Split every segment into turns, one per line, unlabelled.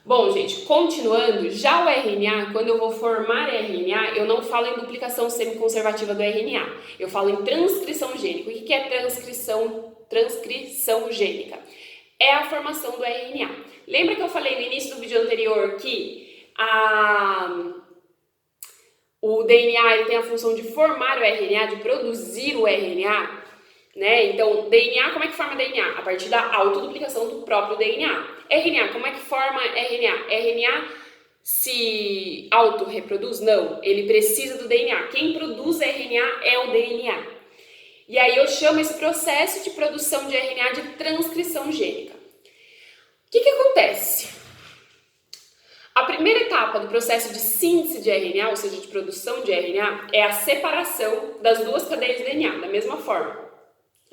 Bom, gente, continuando, já o RNA, quando eu vou formar RNA, eu não falo em duplicação semiconservativa do RNA, eu falo em transcrição gênica. O que é transcrição gênica? É a formação do RNA. Lembra que eu falei no início do vídeo anterior que o DNA ele tem a função de formar o RNA, de produzir o RNA, né? Então, DNA, como é que forma DNA? A partir da autoduplicação do próprio DNA. RNA, como é que forma RNA? RNA se autorreproduz? Não, ele precisa do DNA. Quem produz RNA é o DNA. E aí eu chamo esse processo de produção de RNA de transcrição gênica. O que acontece? A primeira etapa do processo de síntese de RNA, ou seja, de produção de RNA, é a separação das duas cadeias de DNA, da mesma forma.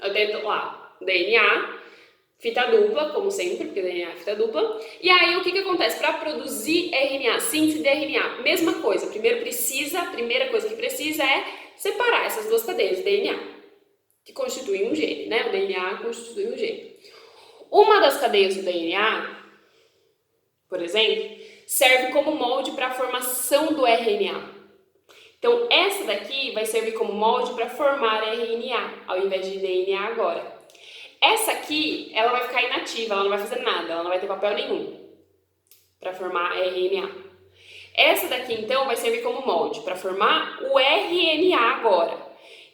Eu tenho lá DNA, fita dupla, como sempre, porque DNA é fita dupla. E aí, o que acontece? Para produzir RNA, síntese de RNA, mesma coisa. A primeira coisa que precisa é separar essas duas cadeias de DNA, que constituem um gene, né? O DNA constitui um gene. Uma das cadeias do DNA, por exemplo, serve como molde para a formação do RNA. Então, essa daqui vai servir como molde para formar RNA, ao invés de DNA agora. Essa aqui, ela vai ficar inativa, ela não vai fazer nada, ela não vai ter papel nenhum para formar RNA. Essa daqui, então, vai servir como molde para formar o RNA agora.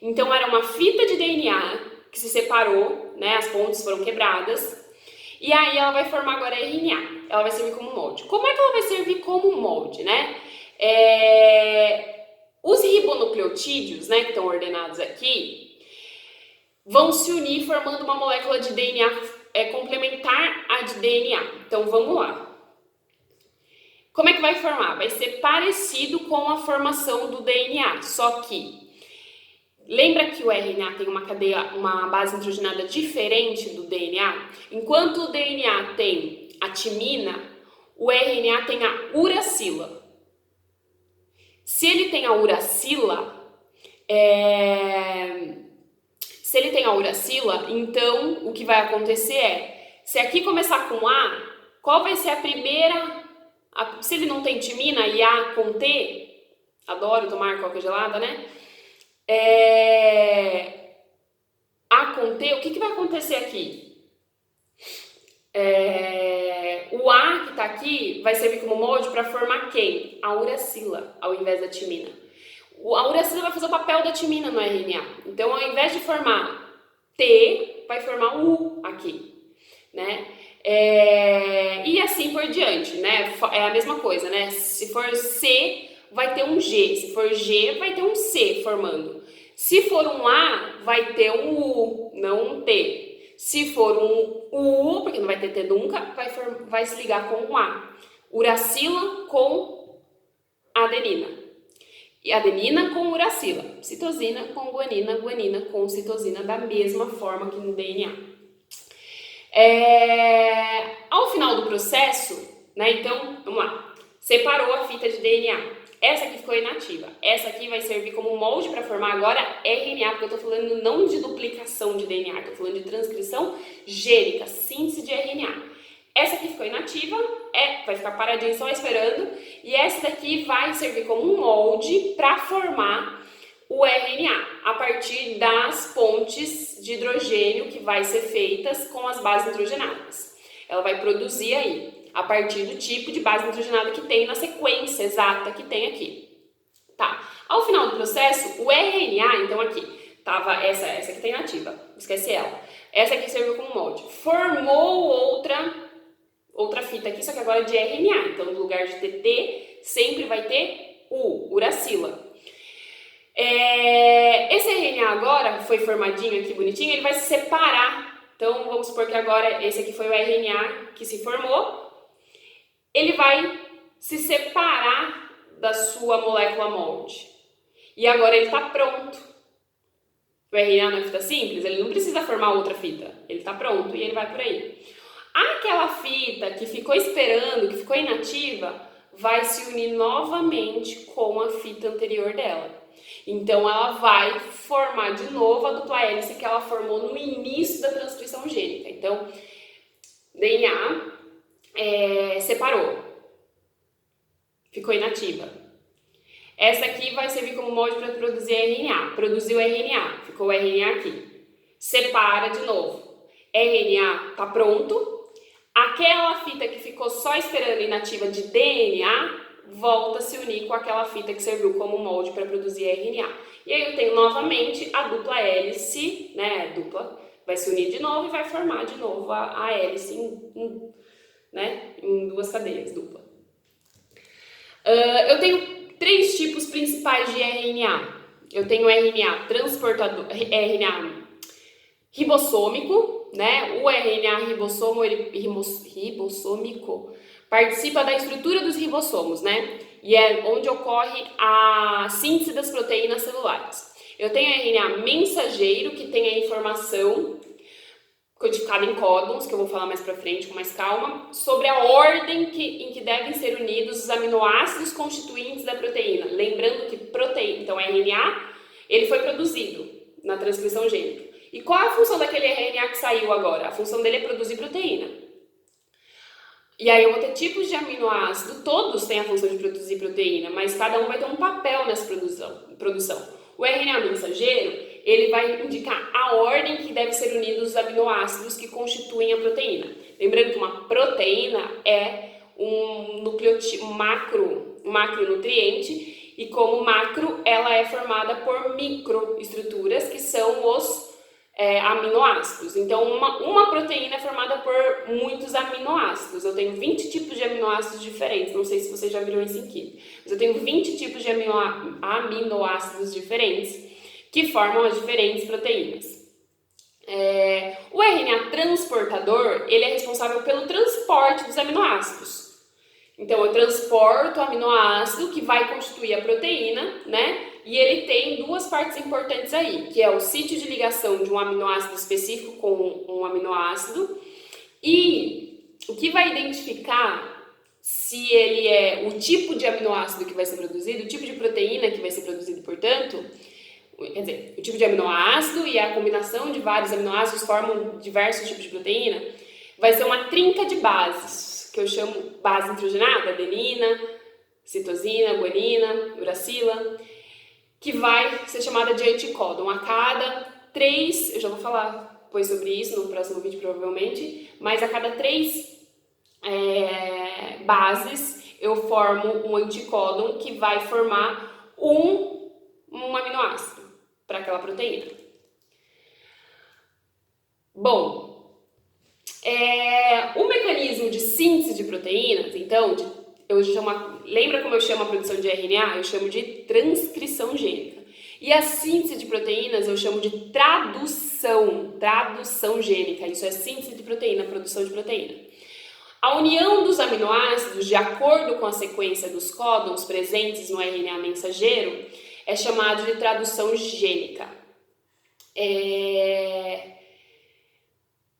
Então, era uma fita de DNA que se separou, né, as pontes foram quebradas, e aí ela vai formar agora RNA, ela vai servir como molde. Como é que ela vai servir como molde, né? Os ribonucleotídeos, né, que estão ordenados aqui, vão se unir formando uma molécula de DNA complementar à de DNA. Então, vamos lá. Como é que vai formar? Vai ser parecido com a formação do DNA, só que lembra que o RNA tem uma base nitrogenada diferente do DNA? Enquanto o DNA tem a timina, o RNA tem a uracila. Se ele tem a uracila, então o que vai acontecer é, se aqui começar com A, qual vai ser a primeira? Se ele não tem timina e A com T, adoro tomar coca gelada, né? A com T, o que vai acontecer aqui? O A que está aqui vai servir como molde para formar quem? A uracila, ao invés da timina. A uracila vai fazer o papel da timina no RNA. Então, ao invés de formar T, vai formar U aqui, né? E assim por diante, né? É a mesma coisa, né? Se for C, vai ter um G. Se for G, vai ter um C formando. Se for um A, vai ter um U, não um T. Se for um U, porque não vai ter T nunca, vai se ligar com um A. Uracila com adenina. E adenina com uracila. Citosina com guanina, guanina com citosina, da mesma forma que no DNA. Ao final do processo, né, então, vamos lá. Separou a fita de DNA. Essa aqui ficou inativa. Essa aqui vai servir como molde para formar agora RNA, porque eu estou falando não de duplicação de DNA, estou falando de transcrição gênica, síntese de RNA. Essa aqui ficou inativa, vai ficar paradinha só esperando, e essa daqui vai servir como um molde para formar o RNA, a partir das pontes de hidrogênio que vai ser feitas com as bases nitrogenadas. Ela vai produzir aí, a partir do tipo de base nitrogenada que tem na sequência exata que tem aqui. Tá. Ao final do processo, o RNA, então aqui, tava essa aqui tá inativa, esquece ela. Essa aqui serviu como molde. Formou outra fita aqui, só que agora é de RNA. Então, no lugar de ter T, sempre vai ter U, uracila. Esse RNA agora foi formadinho aqui, bonitinho, ele vai se separar. Então, vamos supor que agora esse aqui foi o RNA que se formou. Ele vai se separar da sua molécula molde. E agora ele está pronto. O RNA na fita simples, ele não precisa formar outra fita. Ele está pronto e ele vai por aí. Aquela fita que ficou esperando, que ficou inativa, vai se unir novamente com a fita anterior dela. Então, ela vai formar de novo a dupla hélice que ela formou no início da transcrição gênica. Então, DNA separou. ficou inativa. Essa aqui vai servir como molde para produzir RNA. Produziu RNA, ficou o RNA aqui. Separa de novo. RNA tá pronto. Aquela fita que ficou só esperando inativa de DNA volta a se unir com aquela fita que serviu como molde para produzir RNA. E aí eu tenho novamente a dupla hélice, né? Dupla, vai se unir de novo e vai formar de novo a hélice em duas cadeias dupla. Eu tenho 3 tipos principais de RNA. Eu tenho RNA transportador, RNA ribossômico, né? O RNA ribossômico participa da estrutura dos ribossomos, né? E é onde ocorre a síntese das proteínas celulares. Eu tenho RNA mensageiro, que tem a informação codificada em códons, que eu vou falar mais pra frente com mais calma, sobre a ordem em que devem ser unidos os aminoácidos constituintes da proteína. Lembrando que proteína, então RNA, ele foi produzido na transcrição gênica. E qual é a função daquele RNA que saiu agora? A função dele é produzir proteína. E aí eu vou ter tipos de aminoácido, todos têm a função de produzir proteína, mas cada um vai ter um papel nessa produção. O RNA mensageiro, ele vai indicar a ordem que deve ser unidos os aminoácidos que constituem a proteína. Lembrando que uma proteína é um macronutriente, e como macro, ela é formada por microestruturas, que são os aminoácidos. Então, uma proteína é formada por muitos aminoácidos. Eu tenho 20 tipos de aminoácidos diferentes. Não sei se vocês já viram isso em química, mas eu tenho 20 tipos de aminoácidos diferentes que formam as diferentes proteínas. O RNA transportador, ele é responsável pelo transporte dos aminoácidos. Então, eu transporto o aminoácido que vai constituir a proteína, né? E ele tem 2 partes importantes aí, que é o sítio de ligação de um aminoácido específico com um aminoácido, e o que vai identificar se ele é o tipo de aminoácido que vai ser produzido, o tipo de proteína que vai ser produzido, portanto, quer dizer, o tipo de aminoácido e a combinação de vários aminoácidos formam diversos tipos de proteína, vai ser uma trinca de bases, que eu chamo base nitrogenada, adenina, citosina, guanina, uracila, que vai ser chamada de anticódon. A cada 3, eu já vou falar depois sobre isso no próximo vídeo provavelmente, mas a cada 3 bases eu formo um anticódon que vai formar um aminoácido para aquela proteína. Bom, o mecanismo de síntese de proteínas, então, lembra como eu chamo a produção de RNA? Eu chamo de transcrição gênica. E a síntese de proteínas eu chamo de tradução gênica. Isso é síntese de proteína, produção de proteína. A união dos aminoácidos, de acordo com a sequência dos códons presentes no RNA mensageiro, é chamado de tradução gênica.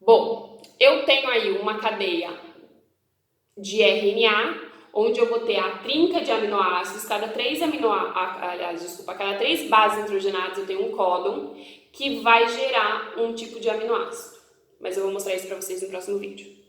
Bom, eu tenho aí uma cadeia de RNA, onde eu vou ter a trinca de aminoácidos, cada 3 bases nitrogenadas eu tenho um códon que vai gerar um tipo de aminoácido. Mas eu vou mostrar isso para vocês no próximo vídeo.